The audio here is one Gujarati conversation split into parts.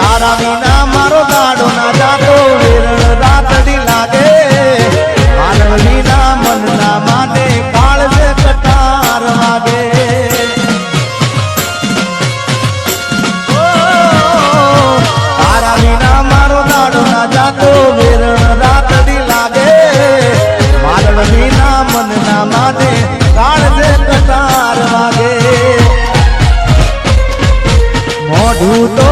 તારા વિના મારો દાડો ના જાતો વેરણ રાતડી લાગે માનવ વિના મનના માટે કાળજે કટાર વાગે તારા વિના મારો દાડો ના જાતો વેરણ રાતડી લાગે માનવ વિના મનના માટે કાળજે કટાર વાગે મોઢું તો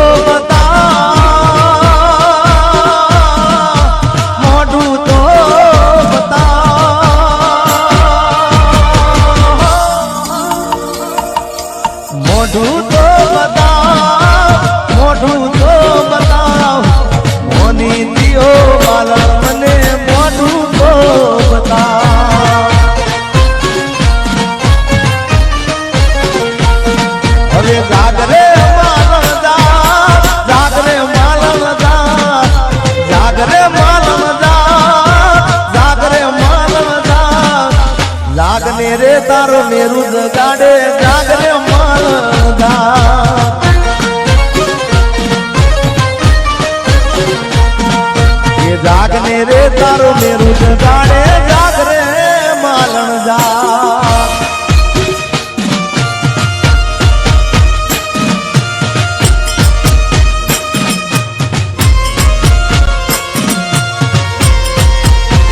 રે તારો મેરુ જગાડે જાગરે માલદા એ જાગને રે તારો મેરુ જગાડે જાગરે માલદા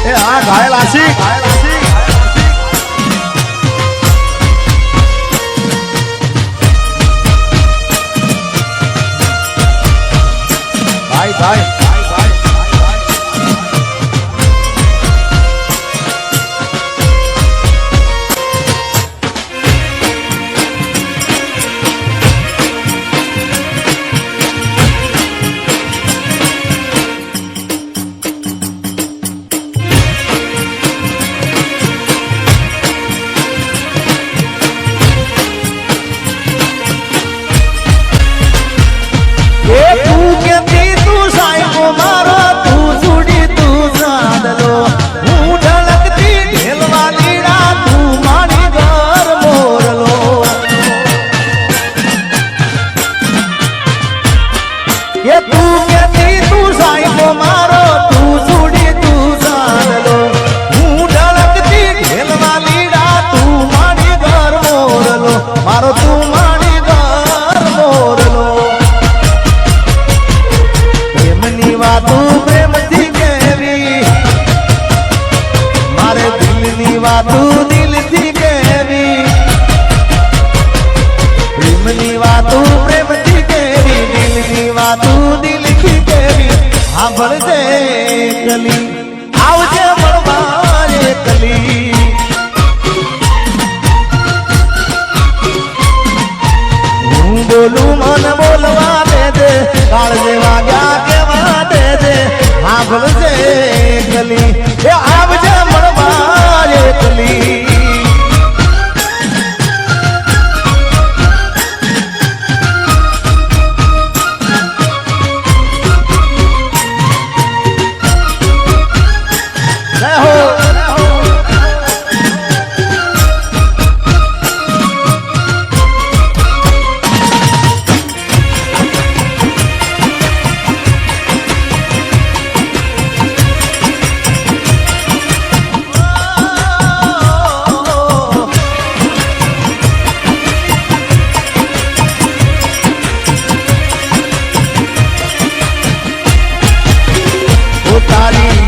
એ આ ઘાયલ આશિક બોલું મન બોલવા દે દે કાળજે વાગ્યા કેવા દે દે સાંભળજે ગલી એ આવજે મળવા એકલી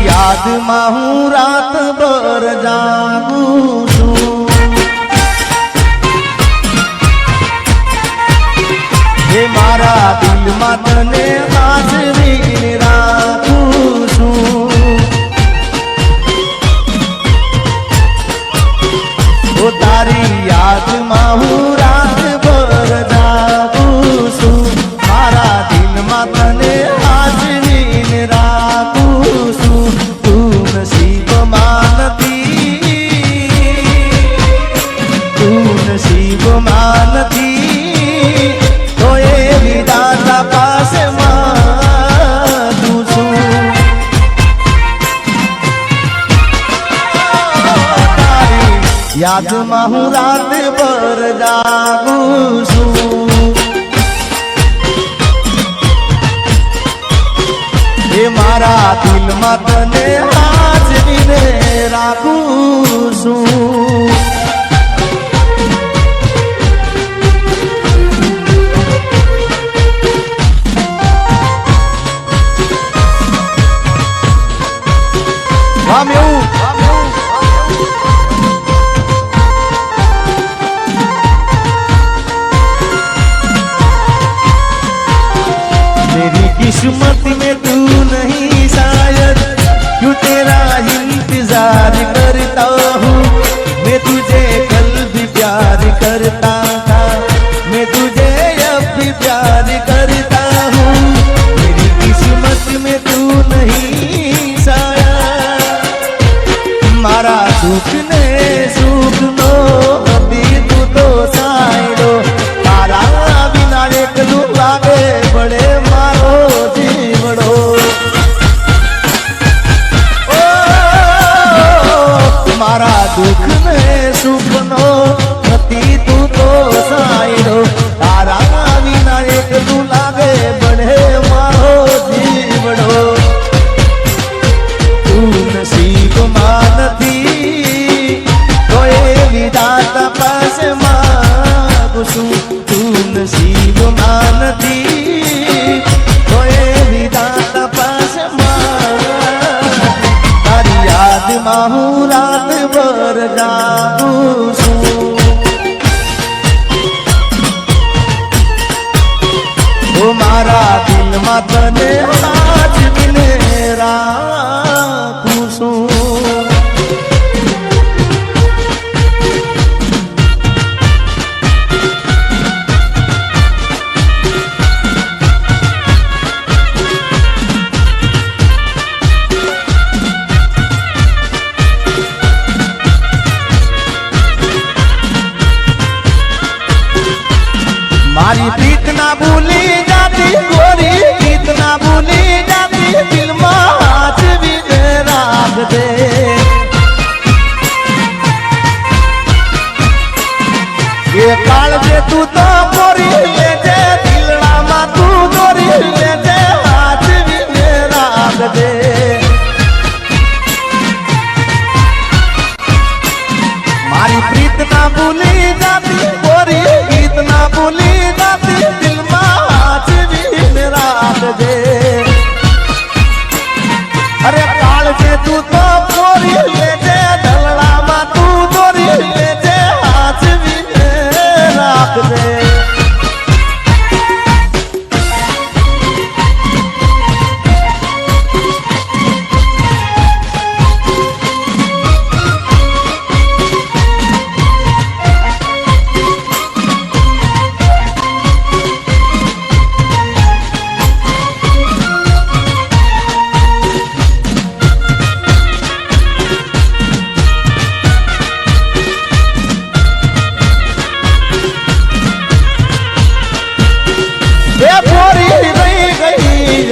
યાદમાં હું રાત ભર જાગું છું હે મારા દિલમાં તને હાજરી રાખું છું ઓ તારી યાદમાં હું રાત ભર જાગું છું મારા દિલમાં તને હાજરી રાખું છું નથી તો એ વિધાતા પાસે માંગું છું તારી યાદમાં હું રાત ભર જાગું છું એ મારા દિલમાં તને હાજરીને રાખું છું. આમ એવું मेरी किस्मत में तू नहीं शायद क्यों तेरा इंतजार करता हूँ मैं तुझे कल भी प्यार करता था मैं तुझे अब भी प्यार करता हूँ मेरी किस्मत में तू नहीं शायद मारा दुख ने सुख नो अभी तू तो साइडो तारा बिना एकलू लागे बड़े मारो जीवड़ो ओ मारा दुख ने सुख नो अभी तू तो साइडो तारा बिना एकलू लागे बड़े मारो जीवड़ो तू नसीब मानती तो ये विधाता पास मांगू છું તું નસીબ માનતી તો એ વિધાતા પાસ તારી યાદમાં હું રાત ભર જાગું છું ઓ મારા દિલમાં તને સાચવીને રાખું છું. મારી પ્રીત ના ભૂલી જાતી ગોરી પ્રીત ના ભૂલી જાતી દિલમાં હાજવી રાખ દે એ કાળજે તું તો ગોરી લેજે દિલડામાં તું દોરી લેજે હાજવી રાખ દે મારી પ્રીત ના ભૂલી જાતી ગોરી પ્રીત ના ભૂલી અરે કાળ છે તું તો પોરી લેજે ઢલડામાં તું દોરી લેજે હાથવીને રાખ દે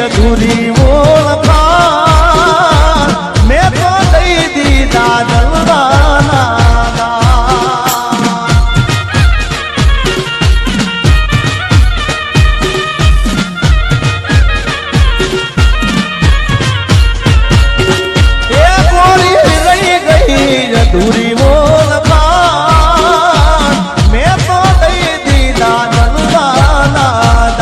અધૂરી ઓળખાણ મેં તો દઈ દીધા દલવાના એ ગોરી રહી ગઈ અધૂરી ઓળખાણ મેં તો દઈ દીધા દલવાના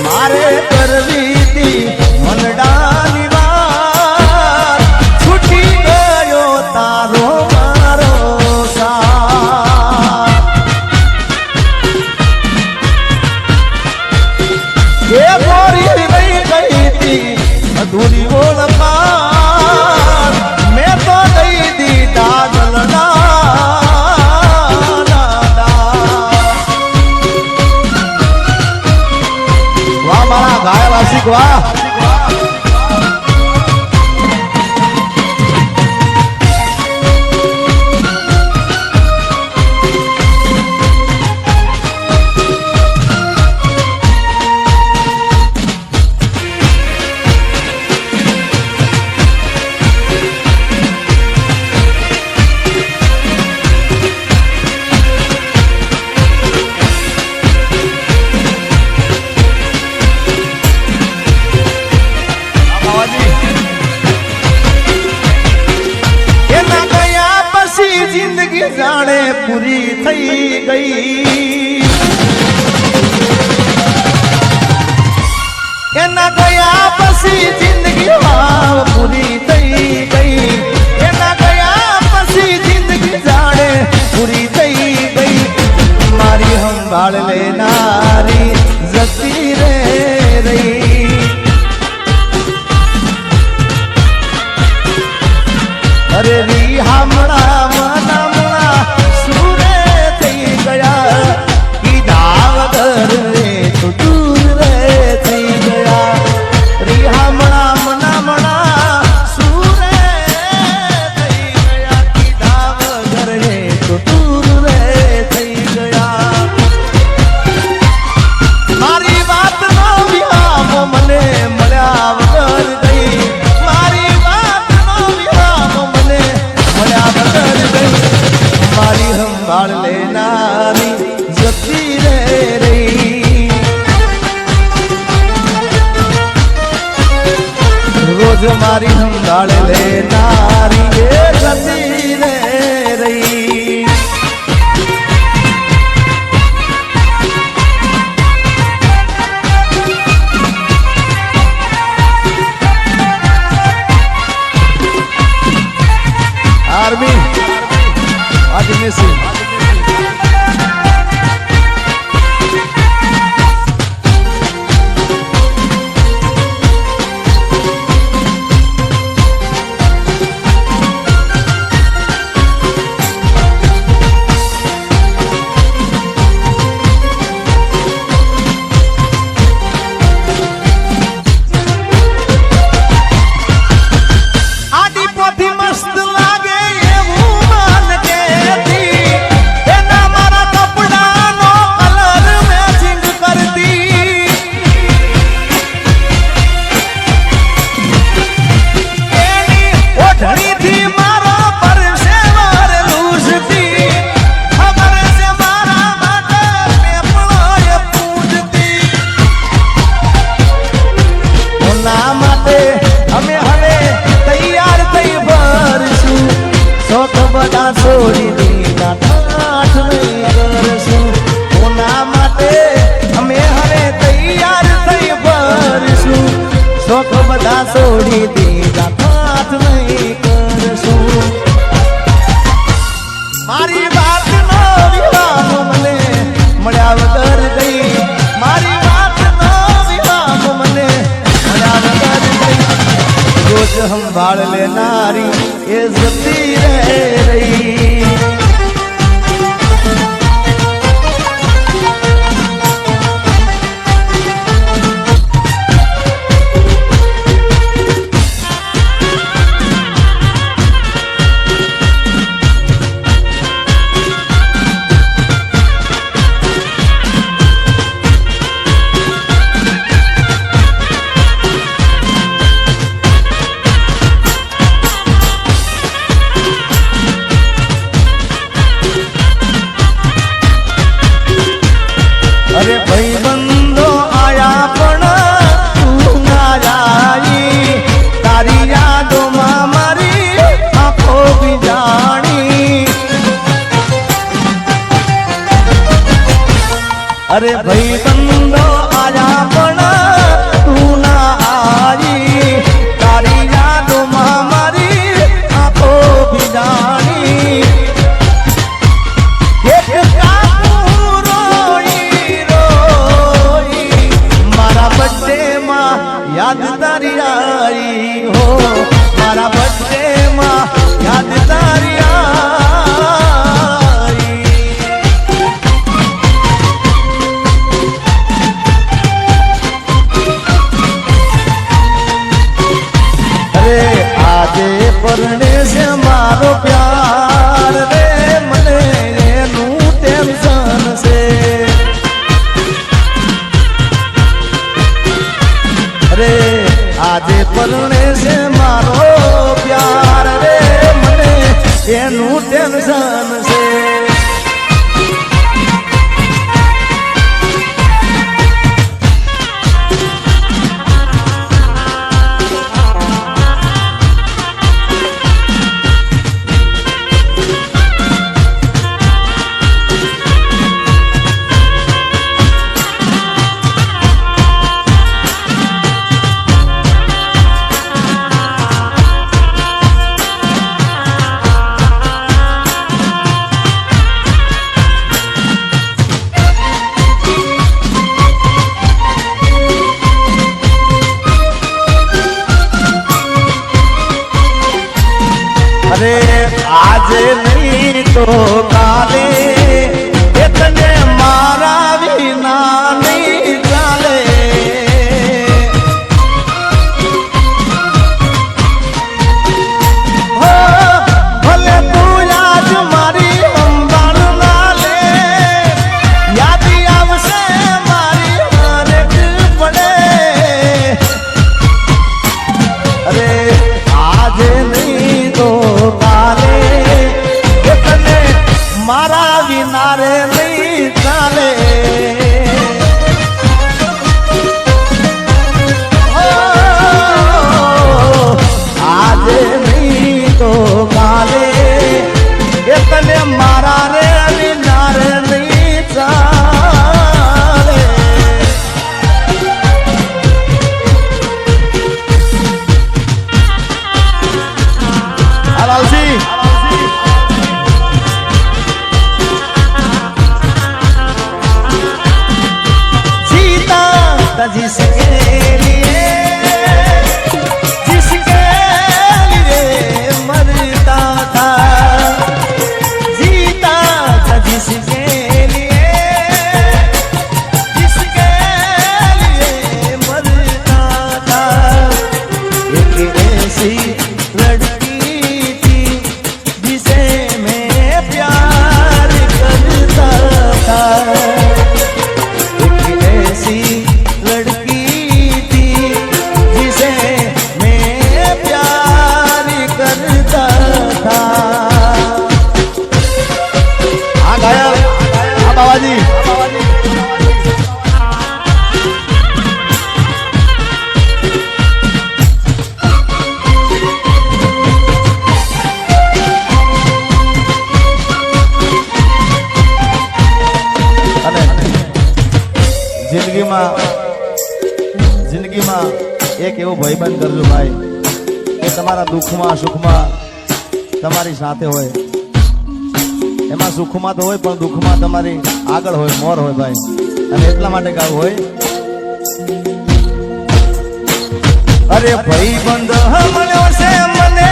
મારે કરવી તી મનડાની વાત છૂટી ગયો તારો મારો સાથ એ ગોરી રહી ગઈ તી અધૂરી ઓળખાણ મેં તો દઈ દીધા ગલડા ગાયવાસી વાહ ગઈ એના ગયા પછી જિંદગી વાવ પૂરી થઈ ગઈ એના ગયા પછી જિંદગી જાણે પૂરી થઈ ગઈ મારી સંભાળ લેનારી જતી રે રહી અરે રી હામણા મનામણા સુરે થઈ ગયા કીધા વગર રે તો દૂર રે થઈ ગયા રી હામણા મનામણા સુરે થઈ ગયા કીધા વગર રે તો દૂર રે થઈ ગયા મારી વાત નો વિહામ મને મળ્યા વગર ગઈ મારી વાત નો વિહામ મને મળ્યા વગર ગઈ મારી સંભાળ લેનારી જતી રે રહી રોજ મારી સંભાળ લેનારી એ જતી રે રહી आर्मी आदमी से आदि पोथी मस्त लागे એવું માન કેતી એના મારા કપડાનો કલર મેચિંગ કરતી એની ઓઢણીથી મારો પરસેવો લૂસતી ખબર છે મારા માટે પેપળોએ પૂજતી ઓના માટે અમે હવે તૈયાર થઈ ભરશું શોખ બધા છોડી દીધા ઠાઠ નહીં કરશું કોના માટે અમે હવે તૈયાર થઈ ભરશું શોખ બધા છોડી દીધા ઠાઠ નહીં કરશું મારી વાત નો વિરામ મને મળ્યા વગર ગઈ મારી વાત નો વિરામ મને મળ્યા વગર ગઈ રોજ સંભાળ લેનારી એ જતી રે રહી અરે ભાઈ બંધો આયા પણ તું ના જાઈ તારી યાદોમાં મારી આંખો બીજાણી અરે ભાઈ બંધો આયા પણ તું ના આઈ તારી યાદોમાં મારી આંખો બીજાણી યાદ તારી आई हो मारा बर्थडे में याद तारी आई। अरे आजे परने से मारो प्यार रे मने एनु टेंशन से। अरे आजे परने से मारो प्यार रे मने एनु टेंशन से। આજે નહીં તો કાલે એ તને મારા વિના નહીં ચાલે હો ભલે તું આજ મારી અંબાળ ના લે યાદ આવશે મારી હરેક પડે અરે આજે નહીં તો કાલે એ તને મારા વિના રે નહીં ચાલે આજે નહીં તો કાલે એ તને મારા રે વિના રે નહીં ચાલે અલાઉસી जीता जिसके लिए जिसके लिए मरता था जीता था जिसके लिए जिसके लिए मरता था एक ऐसी लड़की थी जिसे मैं प्यार करता था ऐसी लड़की थी जिसे मैं प्यार करता था आ गया आ बाबाजी જિંદગીમાં એક એવો ભાઈબંધ કરજો ભાઈ કે તમારા દુઃખમાં સુખમાં તમારી સાથે હોય એમાં સુખમાં તો હોય પણ દુઃખમાં તમારી આગળ હોય મોર હોય ભાઈ અને એટલા માટે ગાવ હોય અરે ભાઈબંધ મળ્યો છે મને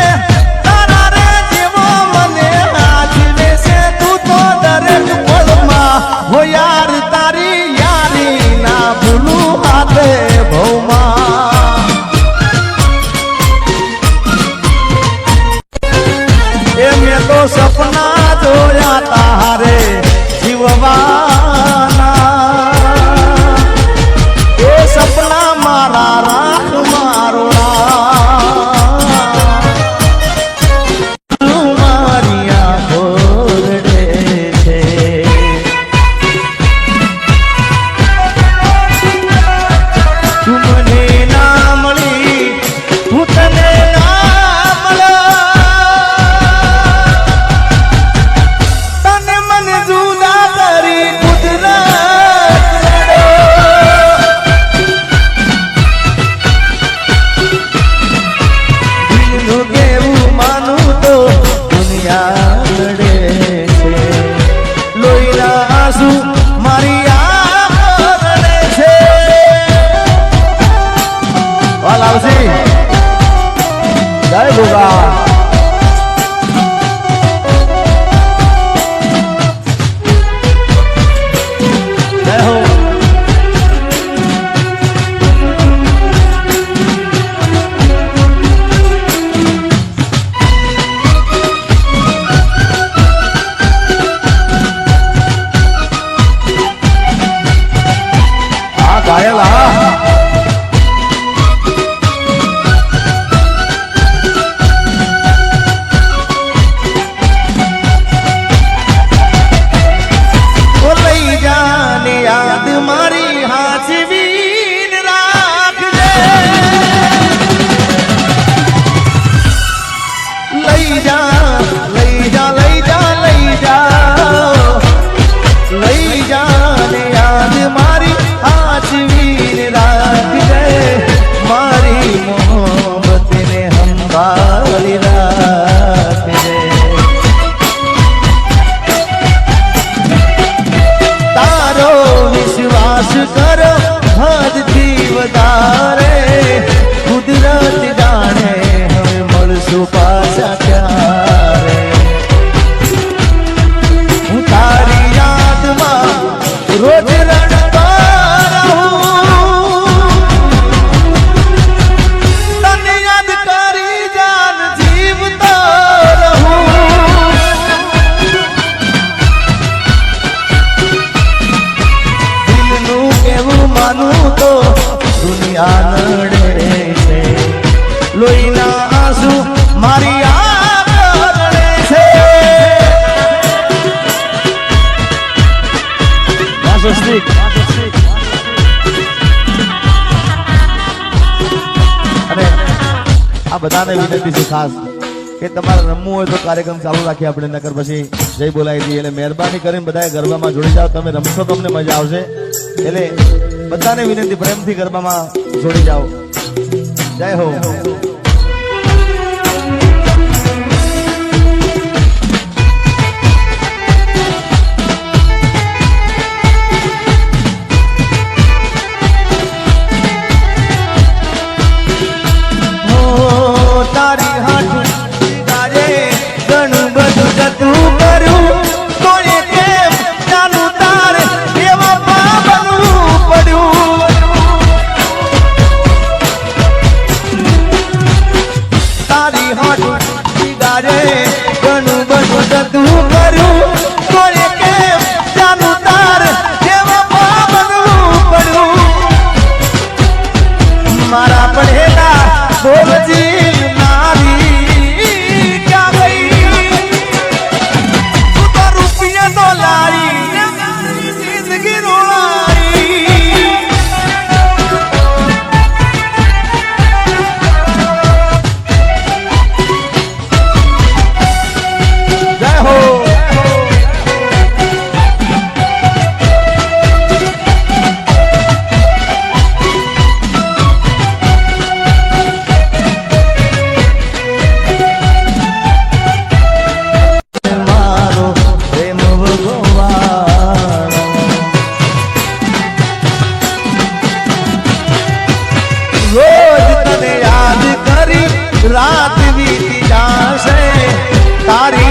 તારા રે જેવો મને આજીવે છે તું તો દરેક પળમાં હો યાર તારી યારી ના ભૂલું હાથે ભૌમાં એ મેં તો સપના જોયા તારે જીવવાના એ સપના મારા રાખ મારો મારી આંખો રડે છે તું મને ના મળી હું તને ના મળ્યો તને મને જુદા કરી કુદરત દિલનું કેવું માનું તો દુનિયા લડે છે લોહીના આંસુ મારી આંખો રડે છે વાલાવસી જય ગોગા જય હો આ ઘાયલ હા ઓ લઈ જાને યાદ મારી હાજવીન રાખજે લઈ જા લઈ જા લઈ જા લઈ જા લઈ જાને યાદ મારી હાજવીન રાખજે મારી મોહબ્બતને સંભાળી રાખજે તારો વિશ્વાસ કરો હદથી વધારે કુદરત જાણે હવે મળશું પાછા ક્યારે આ બધાને વિનંતી છે ખાસ કે તમારે રમવું હોય તો કાર્યક્રમ ચાલુ રાખીએ આપણે, નકર પછી જય બોલાવી દઈએ. એટલે મહેરબાની કરીને બધાએ ગરબામાં જોડી જાઓ. તમે રમશો તો અમને મજા આવશે. એટલે બધાને વિનંતી, પ્રેમથી ગરબામાં જોડી જાઓ. જય હો. તારી હાથ ગાજે ઘણું બધું જતું કર્યું, તોય કેમ જાનું તારે એવા પાબનું પડ્યું. તારી હાથ ગાજે ઘણું બધું જતું કર્યું, તોય કેમ જાનું તારે એવા પાબનું પડ્યું. મારા પડેલા બોલજી રાત વીતી જાશે તારી